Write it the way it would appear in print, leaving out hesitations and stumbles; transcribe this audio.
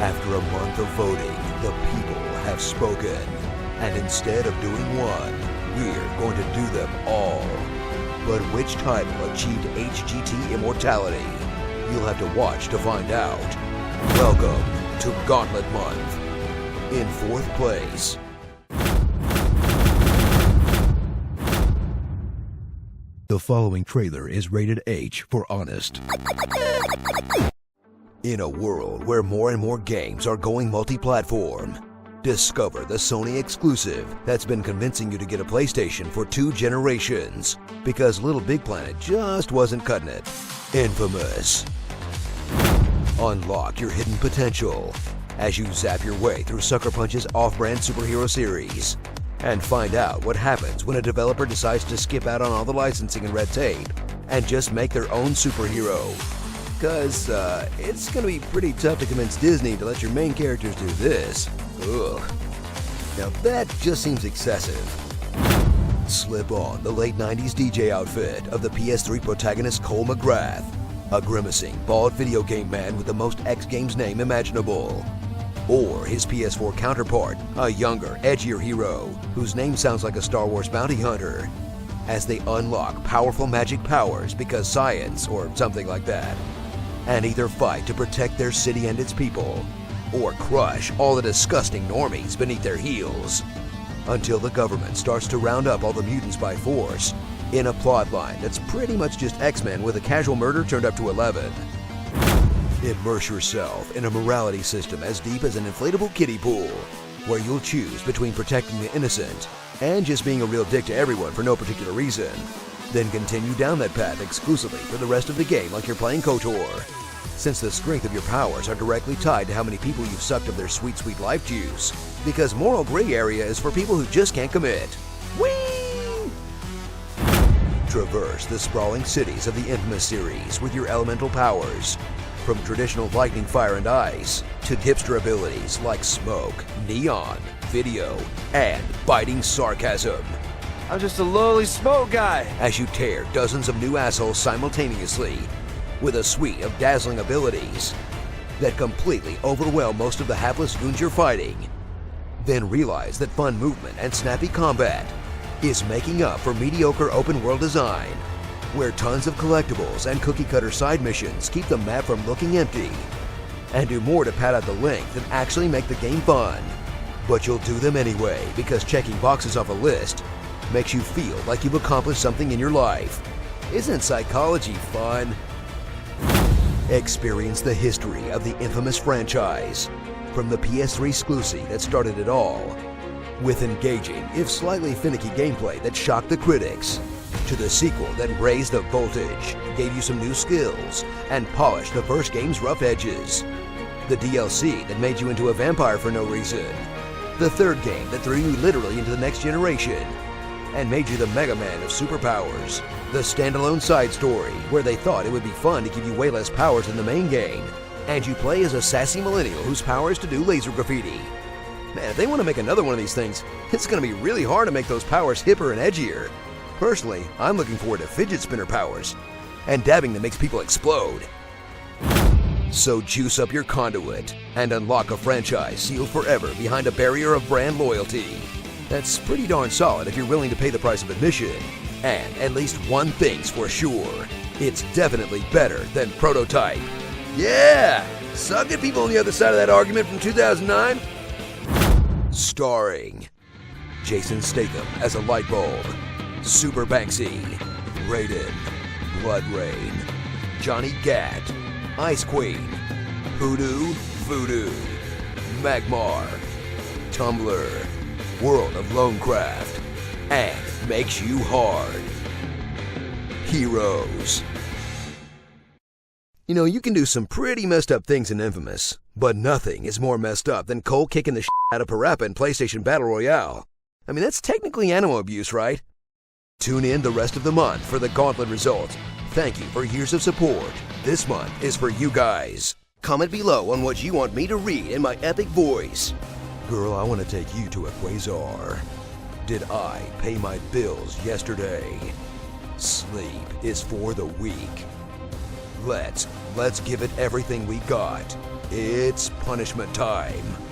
After a month of voting, the people have spoken. And instead of doing one, we're going to do them all. But which title achieved HGT immortality? You'll have to watch to find out. Welcome to Gauntlet Month. In 4th place, the following trailer is rated H for honest. In a world where more and more games are going multi-platform, discover the Sony exclusive that's been convincing you to get a PlayStation for 2 generations because Little Big Planet just wasn't cutting it. Infamous. Unlock your hidden potential as you zap your way through Sucker Punch's off-brand superhero series and find out what happens when a developer decides to skip out on all the licensing and red tape and just make their own superhero. Cause it's gonna be pretty tough to convince Disney to let your main characters do this. Ugh. Now that just seems excessive. Slip on the late 90s DJ outfit of the PS3 protagonist Cole McGrath, a grimacing, bald video game man with the most X Games name imaginable. Or his PS4 counterpart, a younger, edgier hero whose name sounds like a Star Wars bounty hunter, as they unlock powerful magic powers because science or something like that, and either fight to protect their city and its people, or crush all the disgusting normies beneath their heels, until the government starts to round up all the mutants by force in a plotline that's pretty much just X-Men with a casual murder turned up to 11. Immerse yourself in a morality system as deep as an inflatable kiddie pool, where you'll choose between protecting the innocent and just being a real dick to everyone for no particular reason. Then continue down that path exclusively for the rest of the game like you're playing KOTOR, since the strength of your powers are directly tied to how many people you've sucked of their sweet, sweet life juice, because moral gray area is for people who just can't commit. Whee! Traverse the sprawling cities of the Infamous series with your elemental powers, from traditional lightning, fire, and ice to hipster abilities like smoke, neon, video, and biting sarcasm. I'm just a lowly smoke guy. As you tear dozens of new assholes simultaneously with a suite of dazzling abilities that completely overwhelm most of the hapless goons you're fighting, then realize that fun movement and snappy combat is making up for mediocre open world design, where tons of collectibles and cookie-cutter side missions keep the map from looking empty, and do more to pad out the length than actually make the game fun. But you'll do them anyway because checking boxes off a list makes you feel like you've accomplished something in your life. Isn't psychology fun? Experience the history of the Infamous franchise, from the PS3 exclusive that started it all, with engaging, if slightly finicky gameplay that shocked the critics, to the sequel that raised the voltage, gave you some new skills, and polished the first game's rough edges, the DLC that made you into a vampire for no reason, the third game that threw you literally into the next generation, and made you the Mega Man of superpowers, the standalone side story where they thought it would be fun to give you way less powers than the main game, and you play as a sassy millennial whose power is to do laser graffiti. Man, if they want to make another one of these things, it's going to be really hard to make those powers hipper and edgier. Personally, I'm looking forward to fidget spinner powers and dabbing that makes people explode. So juice up your conduit and unlock a franchise sealed forever behind a barrier of brand loyalty. That's pretty darn solid if you're willing to pay the price of admission. And at least one thing's for sure, it's definitely better than Prototype. Yeah! Suck it, people on the other side of that argument from 2009. Starring Jason Statham as a light bulb, Super Banksy, Raiden, Blood Rain, Johnny Gat, Ice Queen, Hoodoo, Voodoo, Magmar, Tumblr, World of Lonecraft, and Makes You Hard. Heroes. You know, you can do some pretty messed up things in Infamous, but nothing is more messed up than Cole kicking the shit out of Parappa in PlayStation Battle Royale. I mean, that's technically animal abuse, right? Tune in the rest of the month for the Gauntlet results. Thank you for years of support. This month is for you guys. Comment below on what you want me to read in my epic voice. Girl, I want to take you to a quasar. Did I pay my bills yesterday? Sleep is for the weak. Let's give it everything we got. It's punishment time.